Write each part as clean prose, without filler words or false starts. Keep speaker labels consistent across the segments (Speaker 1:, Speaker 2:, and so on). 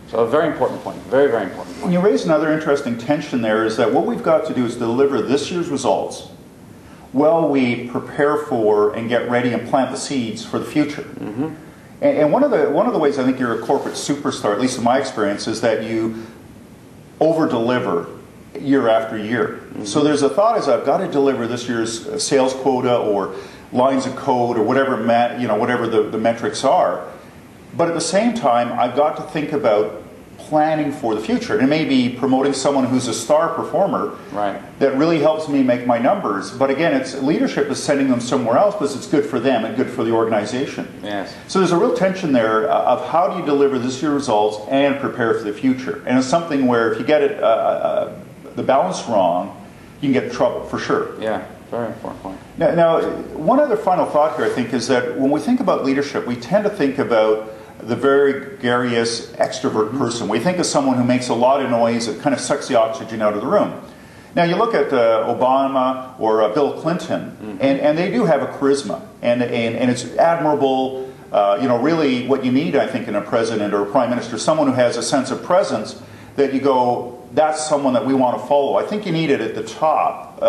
Speaker 1: So a very important point, very, very important point.
Speaker 2: And you raise another interesting tension there, is that what we've got to do is deliver this year's results while we prepare for and get ready and plant the seeds for the future.
Speaker 1: Mm-hmm.
Speaker 2: And one of the ways I think you're a corporate superstar, at least in my experience, is that you over-deliver year after year. Mm-hmm. So there's a thought is I've got to deliver this year's sales quota or lines of code or whatever whatever the metrics are. But at the same time, I've got to think about planning for the future. And it may be promoting someone who's a star performer that really helps me make my numbers. But again, it's leadership is sending them somewhere else because it's good for them and good for the organization.
Speaker 1: Yes.
Speaker 2: So there's a real tension there of how do you deliver this year's results and prepare for the future. And it's something where if you get it the balance wrong, you can get in trouble for sure.
Speaker 1: Yeah, very important point.
Speaker 2: Now, one other final thought here, I think, is that when we think about leadership, we tend to think about the very gregarious extrovert person. We think of someone who makes a lot of noise that kind of sucks the oxygen out of the room. Now you look at Obama or Bill Clinton, and they do have a charisma, and it's admirable. Really what you need, I think, in a president or a prime minister, someone who has a sense of presence that you go, that's someone that we want to follow. I think you need it at the top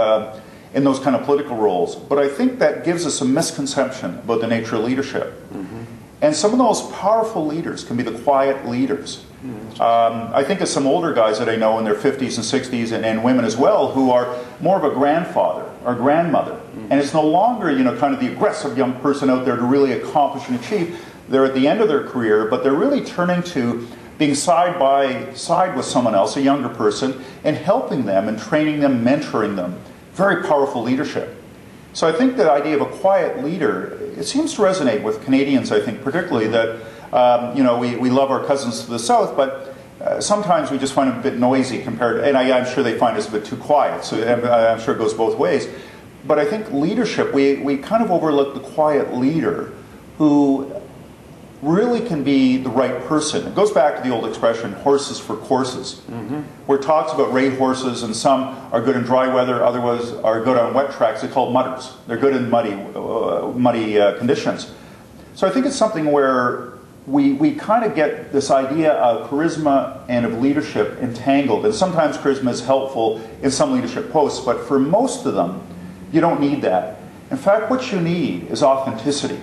Speaker 2: in those kind of political roles. But I think that gives us a misconception about the nature of leadership. And some of the most powerful leaders can be the quiet leaders. I think of some older guys that I know in their 50s and 60s, and women as well, who are more of a grandfather or grandmother. And it's no longer, kind of the aggressive young person out there to really accomplish and achieve. They're at the end of their career, but they're really turning to being side by side with someone else, a younger person, and helping them and training them, mentoring them. Very powerful leadership. So I think the idea of a quiet leader, it seems to resonate with Canadians, I think, particularly that, we love our cousins to the south, but sometimes we just find them a bit noisy compared to, and I'm sure they find us a bit too quiet, so I'm sure it goes both ways. But I think leadership, we kind of overlook the quiet leader who really can be the right person. It goes back to the old expression, horses for courses, where it talks about race horses, and some are good in dry weather, others are good on wet tracks. They're called mudders. They're good in muddy conditions. So I think it's something where we kind of get this idea of charisma and of leadership entangled. And sometimes charisma is helpful in some leadership posts, but for most of them, you don't need that. In fact, what you need is authenticity.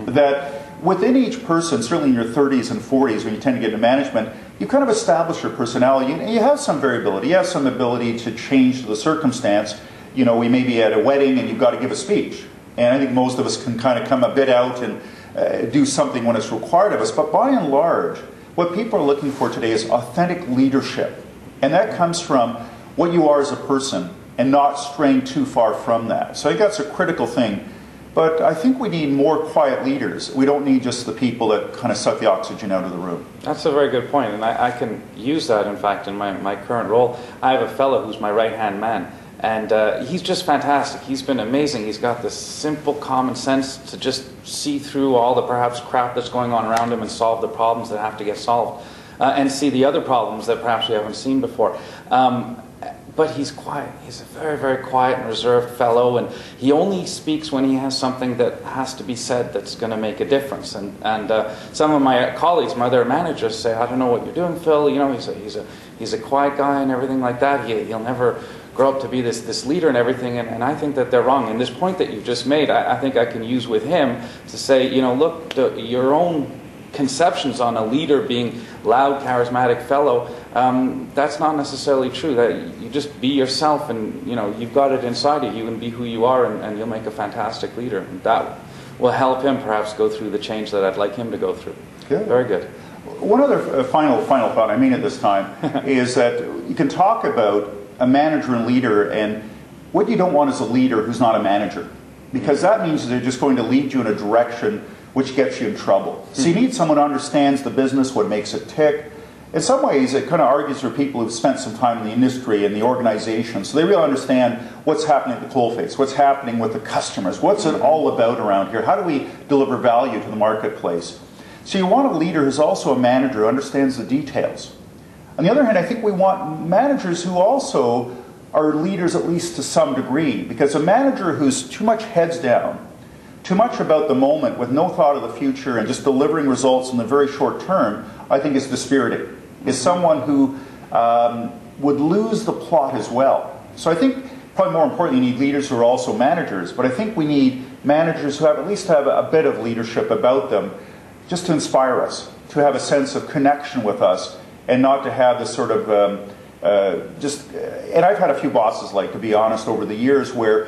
Speaker 2: That within each person, certainly in your 30s and 40s when you tend to get into management, you kind of establish your personality, and you have some variability. You have some ability to change the circumstance. We may be at a wedding and you've got to give a speech. And I think most of us can kind of come a bit out and do something when it's required of us. But by and large, what people are looking for today is authentic leadership. And that comes from what you are as a person and not straying too far from that. So I think that's a critical thing. But I think we need more quiet leaders. We don't need just the people that kind of suck the oxygen out of the room.
Speaker 1: That's a very good point, and I can use that, in fact, in my current role. I have a fellow who's my right-hand man, and he's just fantastic. He's been amazing. He's got this simple common sense to just see through all the perhaps crap that's going on around him and solve the problems that have to get solved, and see the other problems that perhaps we haven't seen before. But he's quiet. He's a very, very quiet and reserved fellow, and he only speaks when he has something that has to be said that's going to make a difference. And some of my colleagues, my other managers, say, "I don't know what you're doing, Phil. He's a quiet guy and everything like that. He'll never grow up to be this leader and everything." And I think that they're wrong. And this point that you just made, I think I can use with him to say, look, your own conceptions on a leader being loud, charismatic fellow, that's not necessarily true. That you just be yourself, and you've got it inside of you, and be who you are, and you'll make a fantastic leader. And that will help him perhaps go through the change that I'd like him to go through.
Speaker 2: Good.
Speaker 1: Very good.
Speaker 2: One other final thought I mean at this time is that you can talk about a manager and leader, and what you don't want is a leader who's not a manager, because that means they're just going to lead you in a direction which gets you in trouble. So you need someone who understands the business, what makes it tick. In some ways, it kind of argues for people who've spent some time in the industry and the organization, so they really understand what's happening at the coalface, what's happening with the customers, what's it all about around here, how do we deliver value to the marketplace. So you want a leader who's also a manager who understands the details. On the other hand, I think we want managers who also are leaders, at least to some degree, because a manager who's too much heads down, too much about the moment with no thought of the future and just delivering results in the very short term, I think is dispiriting. Is someone who would lose the plot as well. So I think probably more importantly, you need leaders who are also managers, but I think we need managers who have at least have a bit of leadership about them, just to inspire us, to have a sense of connection with us, and not to have this sort of and I've had a few bosses, like, to be honest, over the years where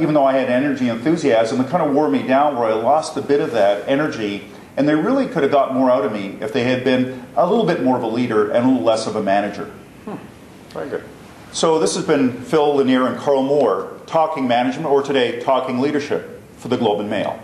Speaker 2: even though I had energy and enthusiasm, it kind of wore me down, where I lost a bit of that energy, and they really could have got more out of me if they had been a little bit more of a leader and a little less of a manager.
Speaker 1: Very good.
Speaker 2: So this has been Phil Lanier and Carl Moore talking management, or today talking leadership, for the Globe and Mail.